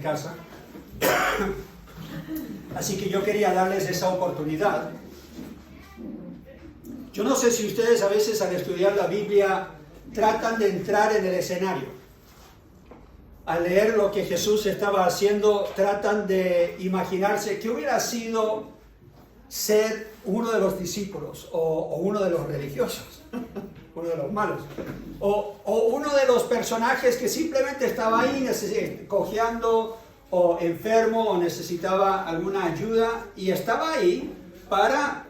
en casa. Así que yo quería darles esa oportunidad. Yo no sé si ustedes a veces al estudiar la Biblia tratan de entrar en el escenario. Al leer lo que Jesús estaba haciendo, tratan de imaginarse qué hubiera sido ser uno de los discípulos o uno de los religiosos, uno de los malos, o uno de los personajes que simplemente estaba ahí cojeando o enfermo o necesitaba alguna ayuda y estaba ahí para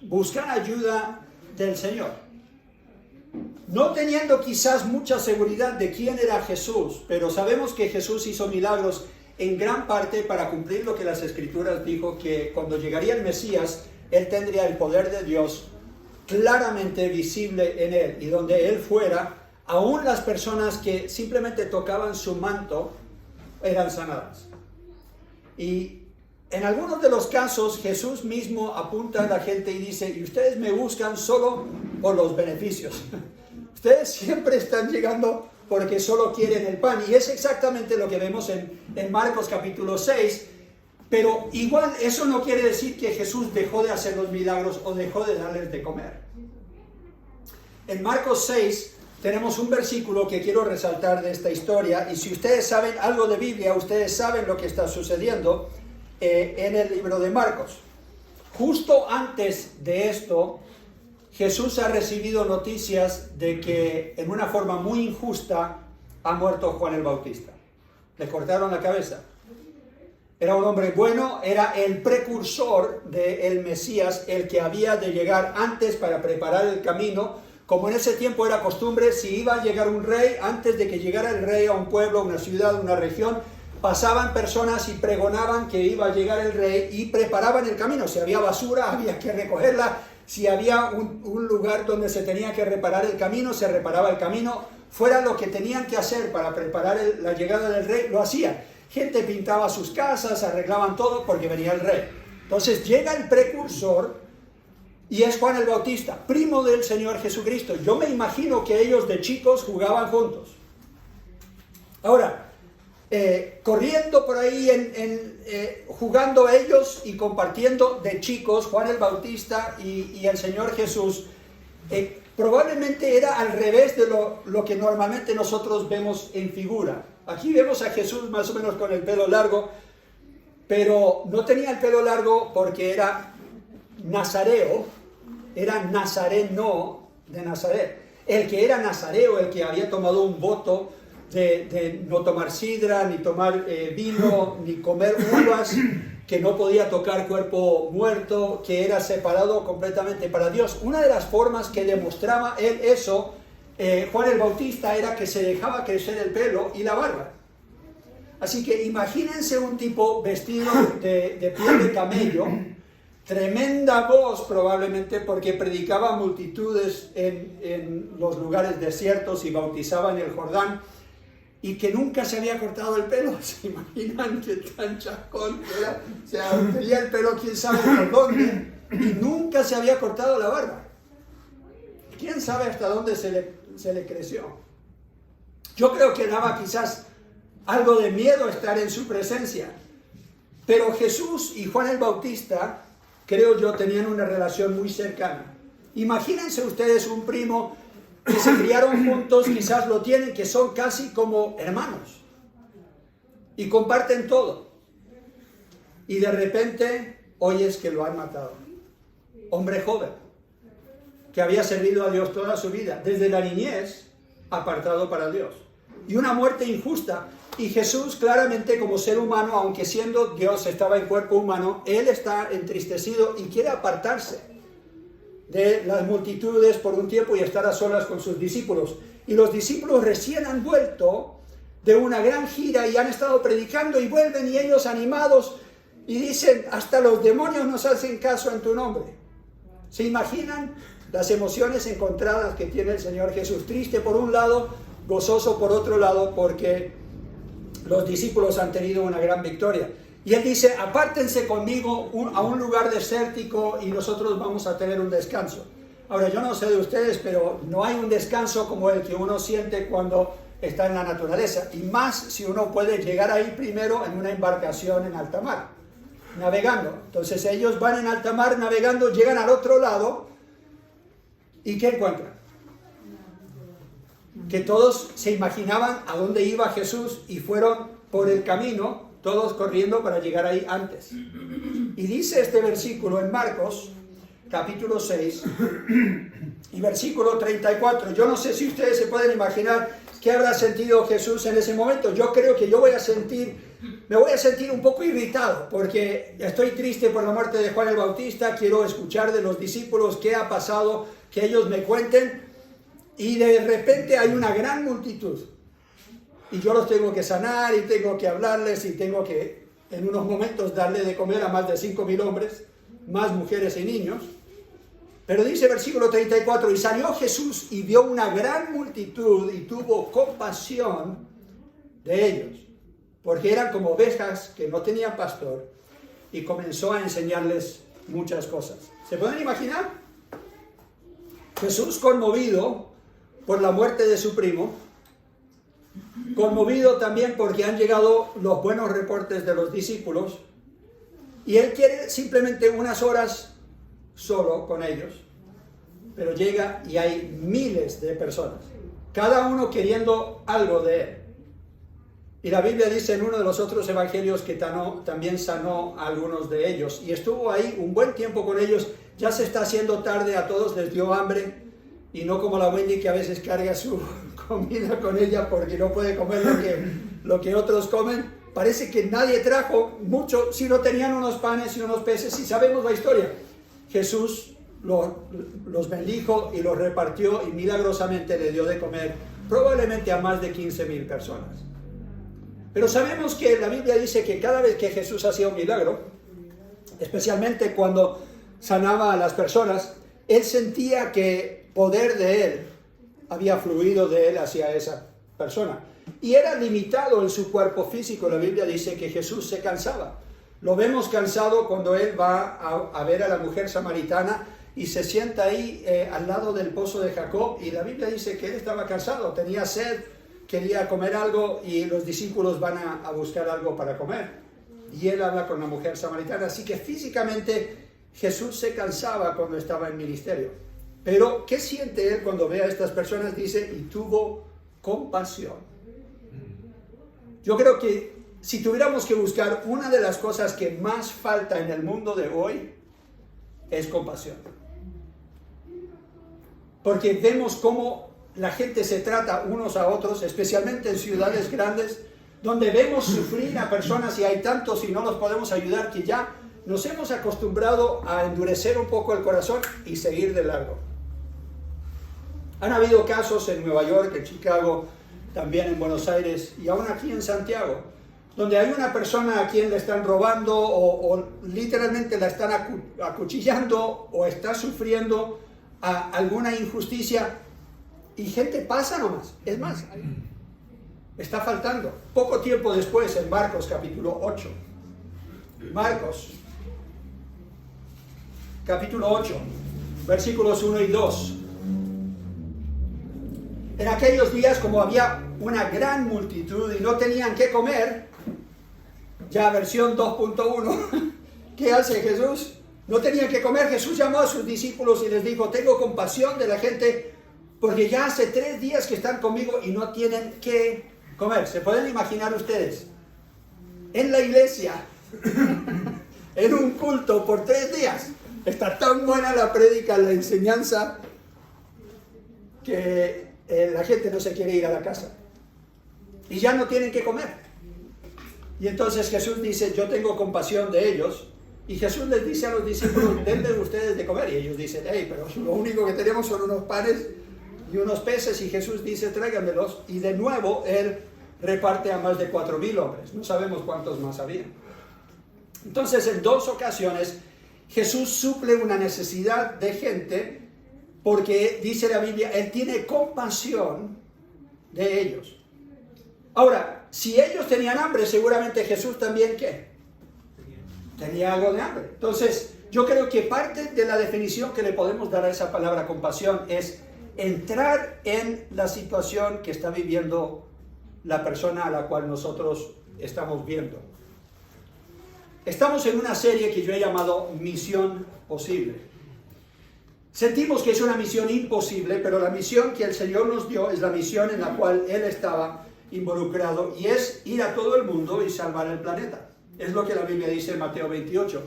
buscar ayuda del Señor. No teniendo quizás mucha seguridad de quién era Jesús, pero sabemos que Jesús hizo milagros en gran parte para cumplir lo que las Escrituras dijo, que cuando llegaría el Mesías, Él tendría el poder de Dios claramente visible en Él, y donde Él fuera, aún las personas que simplemente tocaban su manto eran sanadas. Y en algunos de los casos Jesús mismo apunta a la gente y dice: y ustedes me buscan solo por los beneficios. Ustedes siempre están llegando porque solo quieren el pan. Y es exactamente lo que vemos en Marcos capítulo 6. Pero igual eso no quiere decir que Jesús dejó de hacer los milagros o dejó de darles de comer. En Marcos 6 tenemos un versículo que quiero resaltar de esta historia. Y si ustedes saben algo de Biblia, ustedes saben lo que está sucediendo en el libro de Marcos. Justo antes de esto, Jesús ha recibido noticias de que en una forma muy injusta ha muerto Juan el Bautista. Le cortaron la cabeza. Era un hombre bueno, era el precursor del Mesías, el que había de llegar antes para preparar el camino. Como en ese tiempo era costumbre, si iba a llegar un rey, antes de que llegara el rey a un pueblo, una ciudad, una región, pasaban personas y pregonaban que iba a llegar el rey y preparaban el camino. Si había basura, había que recogerla. Si había un lugar donde se tenía que reparar el camino, se reparaba el camino. Fuera lo que tenían que hacer para preparar la llegada del rey, lo hacían. Gente pintaba sus casas, arreglaban todo porque venía el rey. Entonces llega el precursor y es Juan el Bautista, primo del Señor Jesucristo. Yo me imagino que ellos de chicos jugaban juntos. Ahora, corriendo por ahí, jugando ellos y compartiendo de chicos, Juan el Bautista y el Señor Jesús, probablemente era al revés de lo que normalmente nosotros vemos en figura. Aquí vemos a Jesús más o menos con el pelo largo, pero no tenía el pelo largo porque era nazareo, era nazareno de Nazaret. El que era nazareo, el que había tomado un voto de no tomar sidra, ni tomar vino, ni comer uvas, que no podía tocar cuerpo muerto, que era separado completamente para Dios. Una de las formas que demostraba él eso, Juan el Bautista, era que se dejaba crecer el pelo y la barba. Así que imagínense un tipo vestido de piel de camello, tremenda voz probablemente porque predicaba a multitudes en los lugares desiertos y bautizaba en el Jordán, y que nunca se había cortado el pelo. ¿Se imaginan qué tan chascón que era? O sea, tenía el pelo quién sabe por dónde y nunca se había cortado la barba. ¿Quién sabe hasta dónde se le creció? Yo creo que daba quizás algo de miedo estar en su presencia. Pero Jesús y Juan el Bautista, creo yo, tenían una relación muy cercana. Imagínense ustedes un primo que se criaron juntos, quizás lo tienen, que son casi como hermanos y comparten todo, y de repente oyes que lo han matado. Hombre joven que había servido a Dios toda su vida, desde la niñez apartado para Dios, y una muerte injusta. Y Jesús, claramente como ser humano, aunque siendo Dios estaba en cuerpo humano, Él está entristecido y quiere apartarse de las multitudes por un tiempo y estar a solas con sus discípulos. Y los discípulos recién han vuelto de una gran gira y han estado predicando y vuelven, y ellos animados y dicen: hasta los demonios nos hacen caso en tu nombre. ¿Se imaginan las emociones encontradas que tiene el Señor Jesús? Triste por un lado, gozoso por otro lado, porque los discípulos han tenido una gran victoria. Y Él dice: apártense conmigo a un lugar desértico y nosotros vamos a tener un descanso. Ahora, yo no sé de ustedes, pero no hay un descanso como el que uno siente cuando está en la naturaleza, y más si uno puede llegar ahí primero en una embarcación en alta mar, navegando. Entonces ellos van en alta mar navegando, llegan al otro lado, ¿y qué encuentran? Que todos se imaginaban a dónde iba Jesús y fueron por el camino, todos corriendo para llegar ahí antes. Y dice este versículo en Marcos, capítulo 6, y versículo 34. Yo no sé si ustedes se pueden imaginar qué habrá sentido Jesús en ese momento. Yo creo que me voy a sentir un poco irritado, porque estoy triste por la muerte de Juan el Bautista, quiero escuchar de los discípulos qué ha pasado, que ellos me cuenten, y de repente hay una gran multitud, y yo los tengo que sanar, y tengo que hablarles, y tengo que en unos momentos darle de comer a más de 5,000 hombres, más mujeres y niños. Pero dice versículo 34, y salió Jesús y vio una gran multitud y tuvo compasión de ellos, porque eran como ovejas que no tenían pastor, y comenzó a enseñarles muchas cosas. ¿Se pueden imaginar? Jesús conmovido por la muerte de su primo, conmovido también porque han llegado los buenos reportes de los discípulos, y él quiere simplemente unas horas solo con ellos, pero llega y hay miles de personas, cada uno queriendo algo de él. Y la Biblia dice en uno de los otros evangelios que también sanó a algunos de ellos, y estuvo ahí un buen tiempo con ellos. Ya se está haciendo tarde, a todos les dio hambre, y no como la Wendy, que a veces carga su comida con ella porque no puede comer lo que otros comen. Parece que nadie trajo mucho, si no tenían unos panes y unos peces, y sabemos la historia. Jesús los bendijo y los repartió, y milagrosamente le dio de comer probablemente a más de 15,000 personas. Pero sabemos que la Biblia dice que cada vez que Jesús hacía un milagro, especialmente cuando sanaba a las personas, él sentía que poder de él había fluido de él hacia esa persona. Y era limitado en su cuerpo físico. La Biblia dice que Jesús se cansaba. Lo vemos cansado cuando él va a ver a la mujer samaritana y se sienta ahí al lado del pozo de Jacob. Y la Biblia dice que él estaba cansado, tenía sed, quería comer algo, y los discípulos van a buscar algo para comer. Y él habla con la mujer samaritana. Así que físicamente Jesús se cansaba cuando estaba en ministerio. Pero ¿qué siente él cuando ve a estas personas? Dice, y tuvo compasión. Yo creo que si tuviéramos que buscar una de las cosas que más falta en el mundo de hoy, es compasión. Porque vemos cómo la gente se trata unos a otros, especialmente en ciudades grandes, donde vemos sufrir a personas y hay tantos y no los podemos ayudar, que ya nos hemos acostumbrado a endurecer un poco el corazón y seguir de largo. Han habido casos en Nueva York, en Chicago, también en Buenos Aires y aún aquí en Santiago, donde hay una persona a quien le están robando o literalmente la están acuchillando o está sufriendo alguna injusticia, y gente pasa nomás. Es más, está faltando. Poco tiempo después, en Marcos capítulo 8, Marcos capítulo 8, versículos 1 y 2. En aquellos días, como había una gran multitud y no tenían qué comer, ya versión 2.1, ¿qué hace Jesús? No tenían que comer. Jesús llamó a sus discípulos y les dijo, tengo compasión de la gente, porque ya hace 3 días que están conmigo y no tienen qué comer. ¿Se pueden imaginar ustedes? En la iglesia, en un culto por 3 días, está tan buena la prédica, la enseñanza, que la gente no se quiere ir a la casa y ya no tienen que comer. Y entonces Jesús dice, yo tengo compasión de ellos, y Jesús les dice a los discípulos, denle ustedes de comer, y ellos dicen, hey, pero lo único que tenemos son unos panes y unos peces, y Jesús dice, tráiganmelos, y de nuevo él reparte a más de 4,000 hombres, no sabemos cuántos más había. Entonces en 2 ocasiones Jesús suple una necesidad de gente, porque dice la Biblia, él tiene compasión de ellos. Ahora, si ellos tenían hambre, seguramente Jesús también, ¿qué? Tenía algo de hambre. Entonces, yo creo que parte de la definición que le podemos dar a esa palabra compasión es entrar en la situación que está viviendo la persona a la cual nosotros estamos viendo. Estamos en una serie que yo he llamado Misión Posible. Sentimos que es una misión imposible, pero la misión que el Señor nos dio es la misión en la cual Él estaba involucrado, y es ir a todo el mundo y salvar el planeta. Es lo que la Biblia dice en Mateo 28,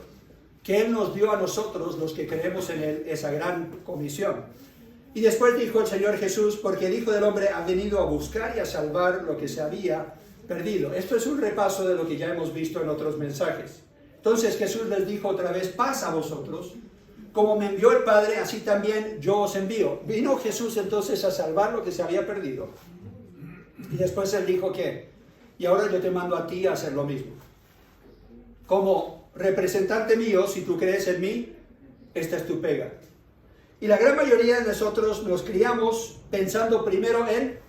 que Él nos dio a nosotros, los que creemos en Él, esa gran comisión. Y después dijo el Señor Jesús, porque el Hijo del Hombre ha venido a buscar y a salvar lo que se había perdido. Esto es un repaso de lo que ya hemos visto en otros mensajes. Entonces Jesús les dijo otra vez, paz a vosotros, como me envió el Padre, así también yo os envío. Vino Jesús entonces a salvar lo que se había perdido. Y después Él dijo que, y ahora yo te mando a ti a hacer lo mismo. Como representante mío, si tú crees en mí, esta es tu pega. Y la gran mayoría de nosotros nos criamos pensando primero en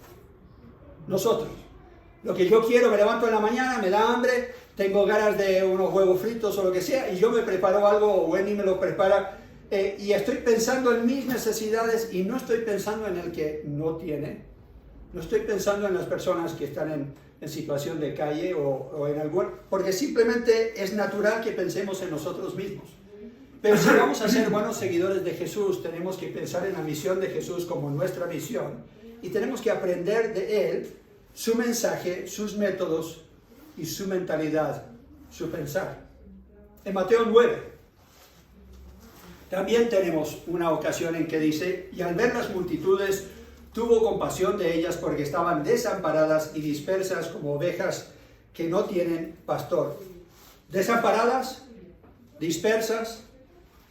nosotros. Lo que yo quiero, me levanto en la mañana, me da hambre, tengo ganas de unos huevos fritos o lo que sea, y yo me preparo algo, o Wendy me lo prepara, y estoy pensando en mis necesidades y no estoy pensando en el que no tiene. No estoy pensando en las personas que están en situación de calle o en algún... Porque simplemente es natural que pensemos en nosotros mismos. Pero si vamos a ser buenos seguidores de Jesús, tenemos que pensar en la misión de Jesús como nuestra misión. Y tenemos que aprender de Él, su mensaje, sus métodos y su mentalidad, su pensar. En Mateo 9, también tenemos una ocasión en que dice, y al ver las multitudes, tuvo compasión de ellas porque estaban desamparadas y dispersas como ovejas que no tienen pastor. Desamparadas, dispersas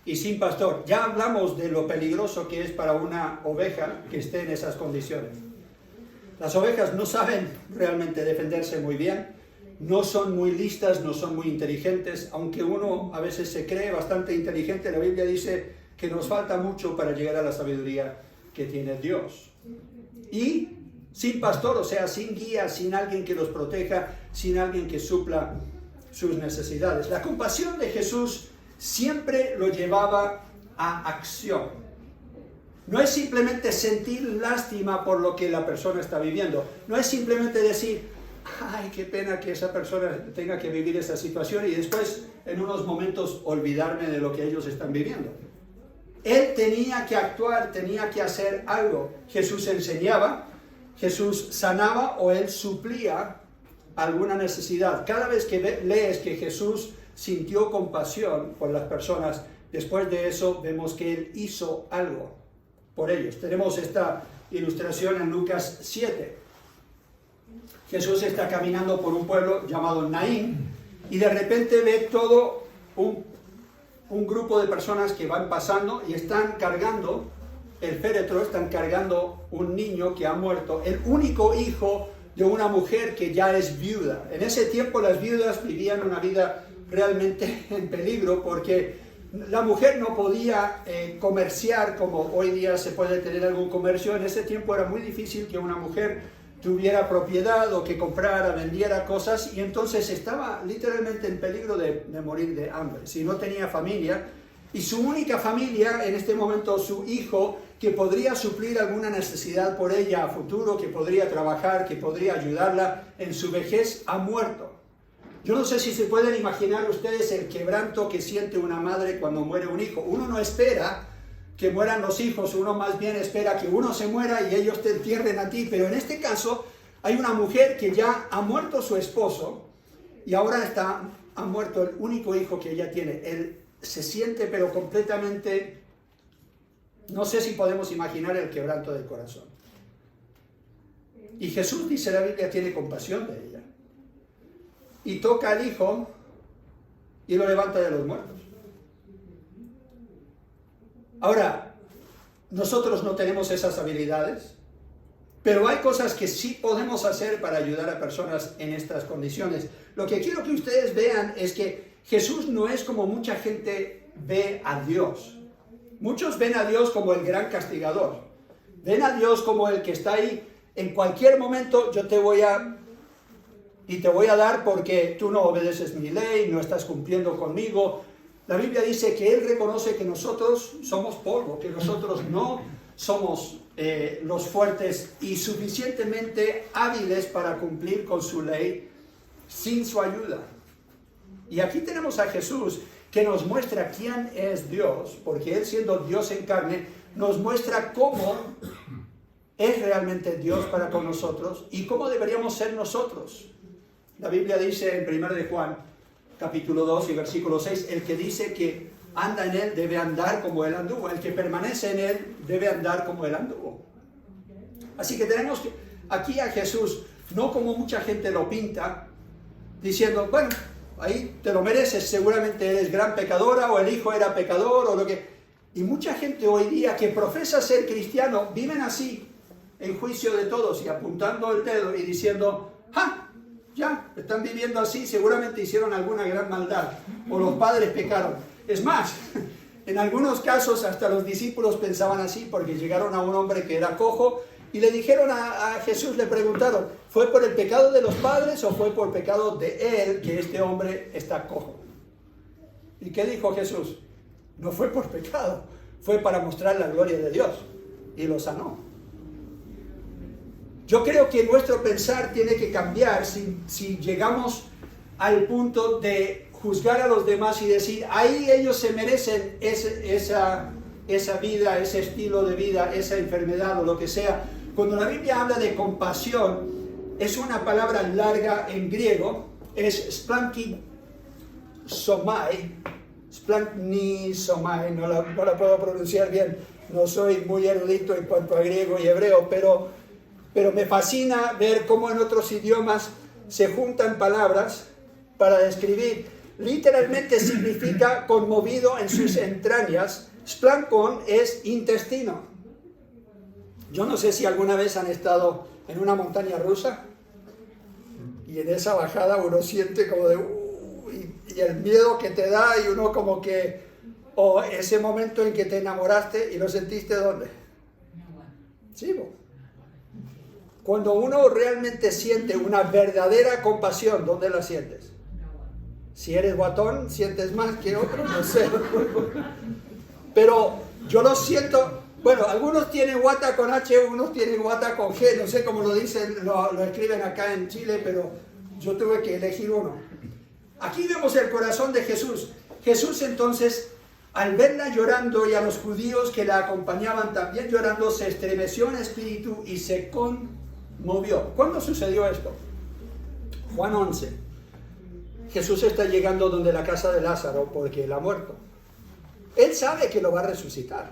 y sin pastor. Ya hablamos de lo peligroso que es para una oveja que esté en esas condiciones. Las ovejas no saben realmente defenderse muy bien, no son muy listas, no son muy inteligentes, aunque uno a veces se cree bastante inteligente. La Biblia dice que nos falta mucho para llegar a la sabiduría que tiene Dios. Y sin pastor, o sea, sin guía, sin alguien que los proteja, sin alguien que supla sus necesidades. La compasión de Jesús siempre lo llevaba a acción. No es simplemente sentir lástima por lo que la persona está viviendo. No es simplemente decir, ay, qué pena que esa persona tenga que vivir esa situación y después, en unos momentos, olvidarme de lo que ellos están viviendo. Él tenía que actuar, tenía que hacer algo. Jesús enseñaba, Jesús sanaba o Él suplía alguna necesidad. Cada vez que lees que Jesús sintió compasión por las personas, después de eso vemos que Él hizo algo por ellos. Tenemos esta ilustración en Lucas 7. Jesús está caminando por un pueblo llamado Naín y de repente ve todo un grupo de personas que van pasando y están cargando el féretro, están cargando un niño que ha muerto, el único hijo de una mujer que ya es viuda. En ese tiempo las viudas vivían una vida realmente en peligro porque la mujer no podía comerciar como hoy día se puede tener algún comercio. En ese tiempo era muy difícil que una mujer tuviera propiedad o que comprara, vendiera cosas, y entonces estaba literalmente en peligro de morir de hambre. Si no tenía familia, y su única familia, en este momento su hijo, que podría suplir alguna necesidad por ella a futuro, que podría trabajar, que podría ayudarla en su vejez, ha muerto. Yo no sé si se pueden imaginar ustedes el quebranto que siente una madre cuando muere un hijo. Uno no espera que mueran los hijos, uno más bien espera que uno se muera y ellos te entierren a ti, pero en este caso hay una mujer que ya ha muerto su esposo y ahora ha muerto el único hijo que ella tiene. Él se siente pero completamente, no sé si podemos imaginar el quebranto del corazón. Y Jesús, dice la Biblia, tiene compasión de ella y toca al hijo y lo levanta de los muertos. Ahora, nosotros no tenemos esas habilidades, pero hay cosas que sí podemos hacer para ayudar a personas en estas condiciones. Lo que quiero que ustedes vean es que Jesús no es como mucha gente ve a Dios. Muchos ven a Dios como el gran castigador. Ven a Dios como el que está ahí. En cualquier momento yo te voy a dar porque tú no obedeces mi ley, no estás cumpliendo conmigo. La Biblia dice que Él reconoce que nosotros somos polvo, que nosotros no somos los fuertes y suficientemente hábiles para cumplir con su ley sin su ayuda. Y aquí tenemos a Jesús que nos muestra quién es Dios, porque Él siendo Dios en carne, nos muestra cómo es realmente Dios para con nosotros y cómo deberíamos ser nosotros. La Biblia dice en 1 de Juan, capítulo 2 y versículo 6, el que dice que anda en Él debe andar como Él anduvo, el que permanece en Él debe andar como Él anduvo. Así que tenemos aquí a Jesús, no como mucha gente lo pinta, diciendo, bueno, ahí te lo mereces, seguramente eres gran pecadora o el hijo era pecador o lo que... Y mucha gente hoy día que profesa ser cristiano viven así, en juicio de todos y apuntando el dedo y diciendo, ¡ah! Ya, están viviendo así, seguramente hicieron alguna gran maldad o los padres pecaron. Es más, en algunos casos hasta los discípulos pensaban así porque llegaron a un hombre que era cojo y le dijeron a Jesús, le preguntaron, ¿fue por el pecado de los padres o fue por pecado de él que este hombre está cojo? ¿Y qué dijo Jesús? No fue por pecado, fue para mostrar la gloria de Dios y lo sanó. Yo creo que nuestro pensar tiene que cambiar si llegamos al punto de juzgar a los demás y decir, ahí ellos se merecen esa vida, ese estilo de vida, esa enfermedad o lo que sea. Cuando la Biblia habla de compasión, es una palabra larga en griego, es splanknisomai, no la puedo pronunciar bien, no soy muy erudito en cuanto a griego y hebreo, pero me fascina ver cómo en otros idiomas se juntan palabras para describir. Literalmente significa conmovido en sus entrañas. Splankon es intestino. Yo no sé si alguna vez han estado en una montaña rusa y en esa bajada uno siente como de y el miedo que te da y uno como que o ese momento en que te enamoraste y lo sentiste ¿dónde? Sí, cuando uno realmente siente una verdadera compasión, ¿dónde la sientes? Si eres guatón, sientes más que otros, no sé. Pero yo lo siento, bueno, algunos tienen guata con H, unos tienen guata con G, no sé cómo lo dicen, lo escriben acá en Chile, pero yo tuve que elegir uno. Aquí vemos el corazón de Jesús. Jesús entonces, al verla llorando y a los judíos que la acompañaban también llorando, se estremeció en espíritu y se conmovió. ¿Cuándo sucedió esto? Juan 11. Jesús está llegando donde la casa de Lázaro porque él ha muerto. Él sabe que lo va a resucitar.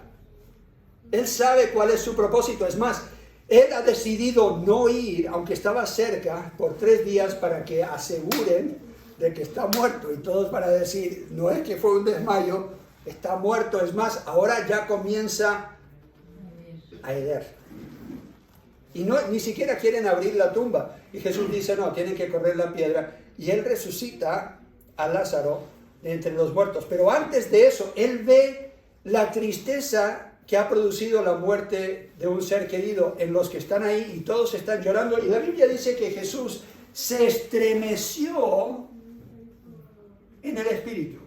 Él sabe cuál es su propósito. Es más, él ha decidido no ir, aunque estaba cerca, por 3 días para que aseguren de que está muerto. Y todos van a decir, no es que fue un desmayo, está muerto. Es más, ahora ya comienza a heder. Y no, ni siquiera quieren abrir la tumba. Y Jesús dice, no, tienen que correr la piedra. Y él resucita a Lázaro de entre los muertos. Pero antes de eso, él ve la tristeza que ha producido la muerte de un ser querido en los que están ahí y todos están llorando. Y la Biblia dice que Jesús se estremeció en el espíritu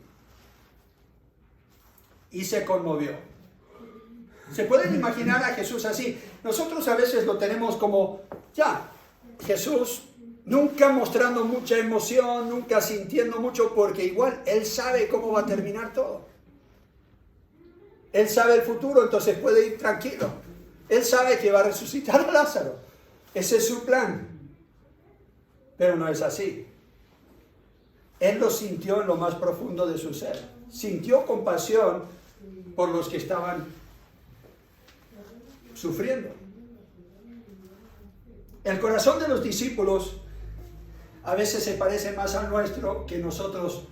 y se conmovió. ¿Se pueden imaginar a Jesús así? Nosotros a veces lo tenemos como, ya, Jesús nunca mostrando mucha emoción, nunca sintiendo mucho, porque igual Él sabe cómo va a terminar todo. Él sabe el futuro, entonces puede ir tranquilo. Él sabe que va a resucitar a Lázaro. Ese es su plan. Pero no es así. Él lo sintió en lo más profundo de su ser. Sintió compasión por los que estaban sufriendo. El corazón de los discípulos a veces se parece más al nuestro que nosotros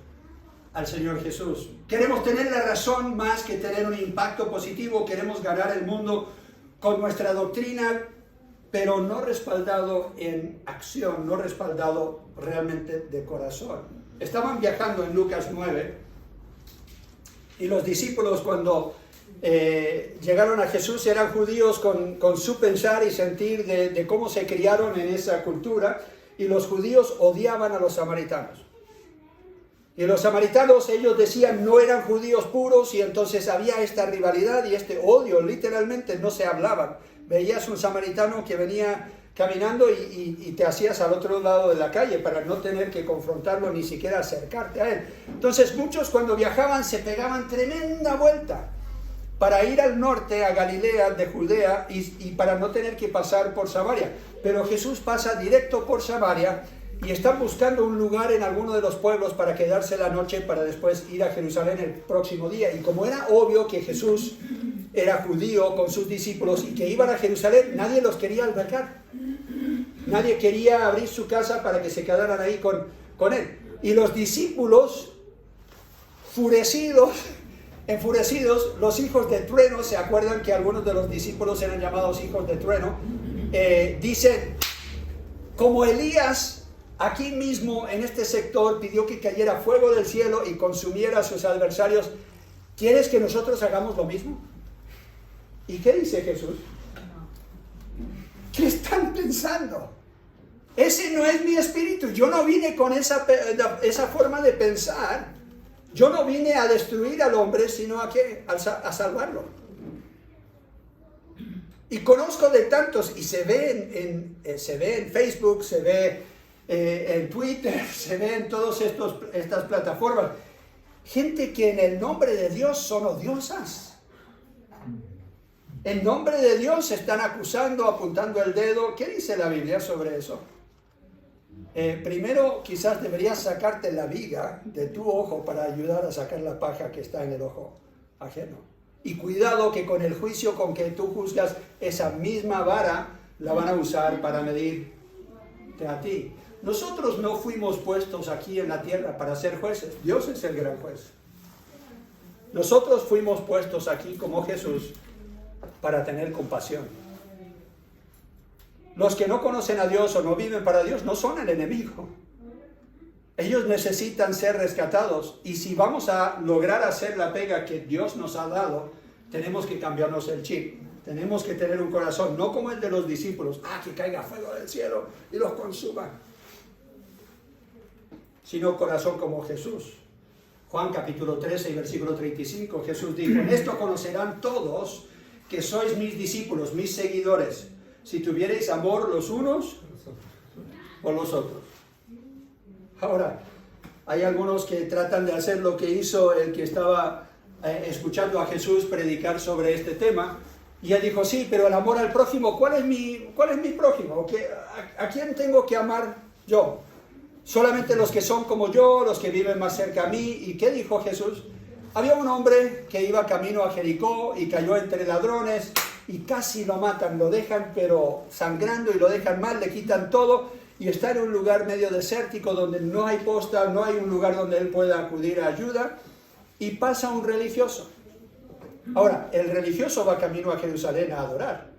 al Señor Jesús. Queremos tener la razón más que tener un impacto positivo. Queremos ganar el mundo con nuestra doctrina, pero no respaldado en acción, no respaldado realmente de corazón. Estaban viajando en Lucas 9 y los discípulos cuando llegaron a Jesús eran judíos con su pensar y sentir de cómo se criaron en esa cultura, y los judíos odiaban a los samaritanos. Y los samaritanos, ellos decían, no eran judíos puros, y entonces había esta rivalidad y este odio, literalmente no se hablaban. Veías un samaritano que venía caminando y te hacías al otro lado de la calle para no tener que confrontarlo, ni siquiera acercarte a él. Entonces muchos cuando viajaban se pegaban tremenda vuelta para ir al norte, a Galilea, de Judea, y para no tener que pasar por Samaria. Pero Jesús pasa directo por Samaria, y están buscando un lugar en alguno de los pueblos para quedarse la noche para después ir a Jerusalén el próximo día. Y como era obvio que Jesús era judío con sus discípulos y que iban a Jerusalén, nadie los quería albergar. Nadie quería abrir su casa para que se quedaran ahí con él. Y los discípulos, enfurecidos, los hijos de trueno, ¿se acuerdan que algunos de los discípulos eran llamados hijos de trueno? Dicen, como Elías aquí mismo en este sector pidió que cayera fuego del cielo y consumiera a sus adversarios, ¿quieres que nosotros hagamos lo mismo? ¿Y qué dice Jesús? ¿Qué están pensando? Ese no es mi espíritu. Yo no vine con esa forma de pensar. Yo no vine a destruir al hombre, sino a salvarlo. Y conozco de tantos, y se ve en Facebook, se ve en Twitter, se ve en todas estas plataformas, gente que en el nombre de Dios son odiosas. En nombre de Dios están acusando, apuntando el dedo. ¿Qué dice la Biblia sobre eso? Primero, quizás deberías sacarte la viga de tu ojo para ayudar a sacar la paja que está en el ojo ajeno. Y cuidado que con el juicio con que tú juzgas, esa misma vara la van a usar para medirte a ti. Nosotros no fuimos puestos aquí en la tierra para ser jueces. Dios es el gran juez. Nosotros fuimos puestos aquí como Jesús para tener compasión. Los que no conocen a Dios o no viven para Dios no son el enemigo. Ellos necesitan ser rescatados, y si vamos a lograr hacer la pega que Dios nos ha dado, tenemos que cambiarnos el chip. Tenemos que tener un corazón, no como el de los discípulos, que caiga fuego del cielo y los consuma, sino corazón como Jesús. Juan capítulo 13 y versículo 35, Jesús dijo, en esto conocerán todos que sois mis discípulos, mis seguidores, si tuvierais amor los unos por los otros. Ahora, hay algunos que tratan de hacer lo que hizo el que estaba escuchando a Jesús predicar sobre este tema, y él dijo, sí, pero el amor al prójimo, ¿cuál es mi prójimo? ¿A quién tengo que amar yo? Solamente los que son como yo, los que viven más cerca a mí. ¿Y qué dijo Jesús? Había un hombre que iba camino a Jericó y cayó entre ladrones y casi lo matan, lo dejan pero sangrando y lo dejan mal, le quitan todo, y está en un lugar medio desértico donde no hay posta, no hay un lugar donde él pueda acudir a ayuda, y pasa un religioso. Ahora, el religioso va camino a Jerusalén a adorar.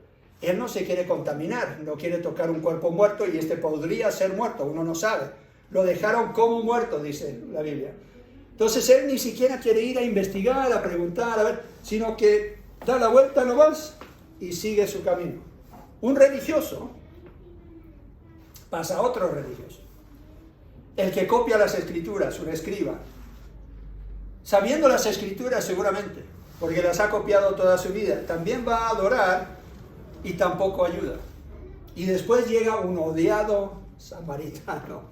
Él no se quiere contaminar, no quiere tocar un cuerpo muerto, y este podría ser muerto, uno no sabe. Lo dejaron como muerto, dice la Biblia. Entonces él ni siquiera quiere ir a investigar, a preguntar, a ver, sino que da la vuelta nomás y sigue su camino. Un religioso pasa a otro religioso. El que copia las escrituras, un escriba, sabiendo las escrituras seguramente, porque las ha copiado toda su vida, también va a adorar y tampoco ayuda. Y después llega un odiado samaritano.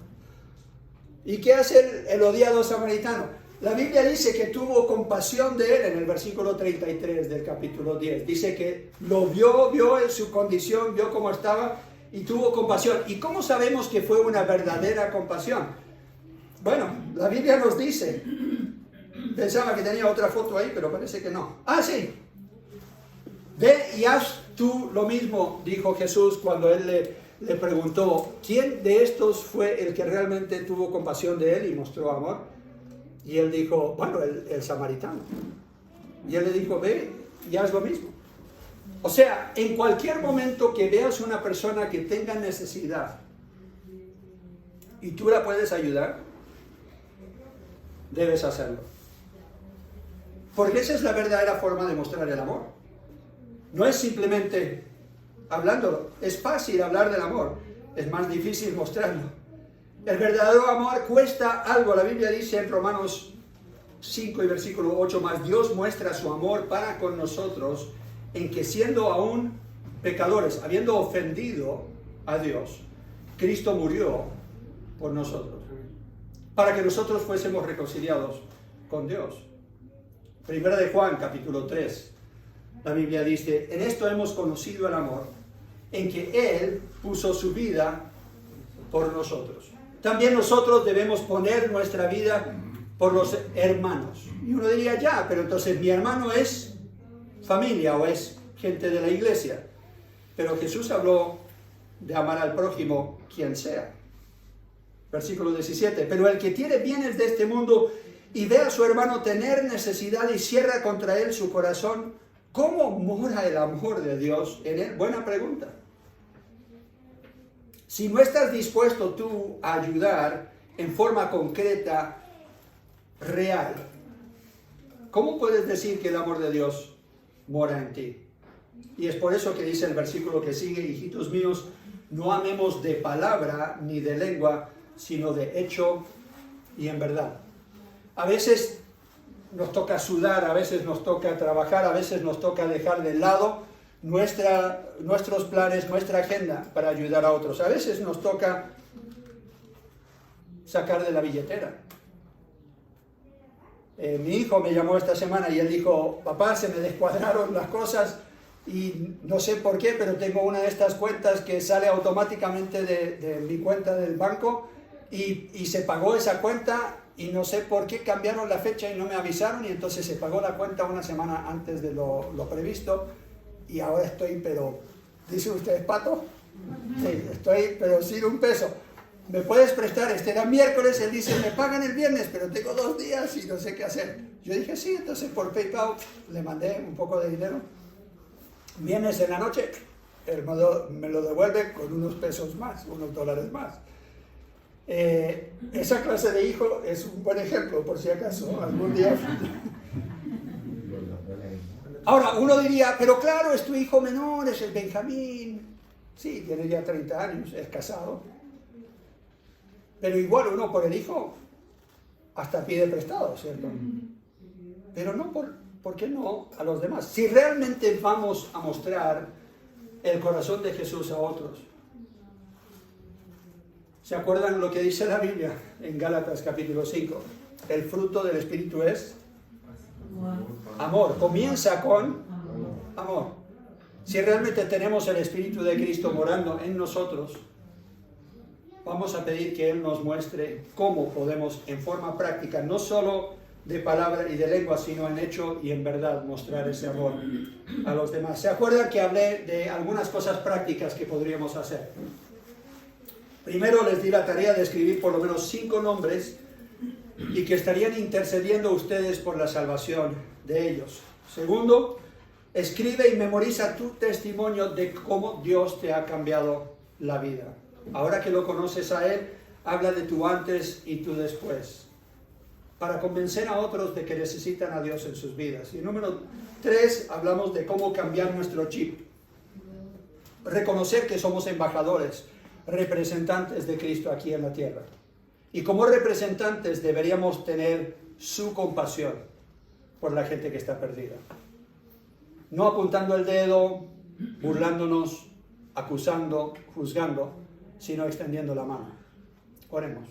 ¿Y qué hace el odiado samaritano? La Biblia dice que tuvo compasión de él en el versículo 33 del capítulo 10. Dice que lo vio en su condición, vio cómo estaba y tuvo compasión. ¿Y cómo sabemos que fue una verdadera compasión? Bueno, la Biblia nos dice, pensaba que tenía otra foto ahí, pero parece que no. Sí. Ve y haz tú lo mismo, dijo Jesús cuando él le preguntó, ¿quién de estos fue el que realmente tuvo compasión de él y mostró amor? Y él dijo, bueno, el samaritano. Y él le dijo, ve y haz lo mismo. O sea, en cualquier momento que veas una persona que tenga necesidad y tú la puedes ayudar, debes hacerlo. Porque esa es la verdadera forma de mostrar el amor. No es simplemente hablándolo. Es fácil hablar del amor, es más difícil mostrarlo. El verdadero amor cuesta algo. La Biblia dice en Romanos 5 y versículo 8 más, Dios muestra su amor para con nosotros en que siendo aún pecadores, habiendo ofendido a Dios, Cristo murió por nosotros, para que nosotros fuésemos reconciliados con Dios. Primera de Juan, capítulo 3, la Biblia dice, en esto hemos conocido el amor, en que Él puso su vida por nosotros. También nosotros debemos poner nuestra vida por los hermanos. Y uno diría, ya, pero entonces mi hermano es familia o es gente de la iglesia. Pero Jesús habló de amar al prójimo quien sea. Versículo 17, pero el que tiene bienes de este mundo y ve a su hermano tener necesidad y cierra contra él su corazón, ¿cómo mora el amor de Dios en él? Buena pregunta. Si no estás dispuesto tú a ayudar en forma concreta, real, ¿cómo puedes decir que el amor de Dios mora en ti? Y es por eso que dice el versículo que sigue, hijitos míos, no amemos de palabra ni de lengua, sino de hecho y en verdad. A veces nos toca sudar, a veces nos toca trabajar, a veces nos toca dejar de lado nuestros planes, nuestra agenda para ayudar a otros. A veces nos toca sacar de la billetera. Mi hijo me llamó esta semana y él dijo, papá, se me descuadraron las cosas y no sé por qué, pero tengo una de estas cuentas que sale automáticamente de mi cuenta del banco y se pagó esa cuenta y no sé por qué cambiaron la fecha y no me avisaron y entonces se pagó la cuenta una semana antes de lo previsto y ahora estoy, pero, ¿dice usted, Pato? Sí, estoy, pero sin un peso. ¿Me puedes prestar? Este era miércoles, él dice, me pagan el viernes, pero tengo 2 días y no sé qué hacer. Yo dije, sí, entonces por PayPal le mandé un poco de dinero. Viernes en la noche, él me lo devuelve con unos pesos más, unos dólares más. Esa clase de hijo es un buen ejemplo, por si acaso, algún día. Ahora, uno diría, pero claro, es tu hijo menor, es el Benjamín. Sí, tiene ya 30 años, es casado. Pero igual uno por el hijo hasta pide prestado, ¿cierto? Pero no ¿por qué no a los demás? Si realmente vamos a mostrar el corazón de Jesús a otros. ¿Se acuerdan lo que dice la Biblia en Gálatas capítulo 5? El fruto del Espíritu es amor. Comienza con amor. Si realmente tenemos el Espíritu de Cristo morando en nosotros, vamos a pedir que Él nos muestre cómo podemos en forma práctica, no solo de palabra y de lengua, sino en hecho y en verdad, mostrar ese amor a los demás. ¿Se acuerdan que hablé de algunas cosas prácticas que podríamos hacer? Primero les di la tarea de escribir por lo menos 5 nombres y que estarían intercediendo ustedes por la salvación de ellos. Segundo, escribe y memoriza tu testimonio de cómo Dios te ha cambiado la vida. Ahora que lo conoces a Él, habla de tu antes y tu después, para convencer a otros de que necesitan a Dios en sus vidas. Y número 3, hablamos de cómo cambiar nuestro chip. Reconocer que somos embajadores, representantes de Cristo aquí en la tierra. Y como representantes deberíamos tener su compasión por la gente que está perdida. No apuntando el dedo, burlándonos, acusando, juzgando, sino extendiendo la mano. Oremos.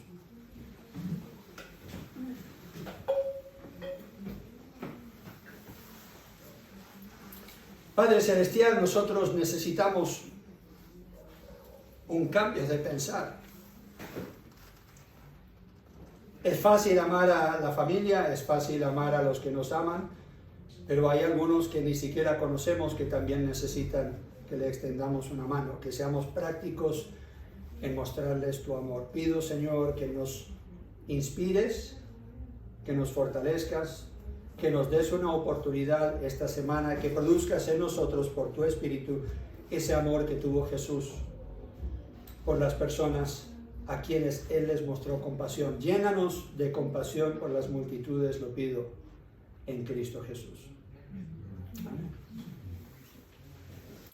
Padre Celestial, nosotros necesitamos un cambio de pensar. Es fácil amar a la familia, es fácil amar a los que nos aman, pero hay algunos que ni siquiera conocemos que también necesitan que le extendamos una mano, que seamos prácticos en mostrarles tu amor. Pido, Señor, que nos inspires, que nos fortalezcas, que nos des una oportunidad esta semana, que produzcas en nosotros por tu Espíritu ese amor que tuvo Jesús por las personas a quienes Él les mostró compasión. Llénanos de compasión por las multitudes, lo pido en Cristo Jesús.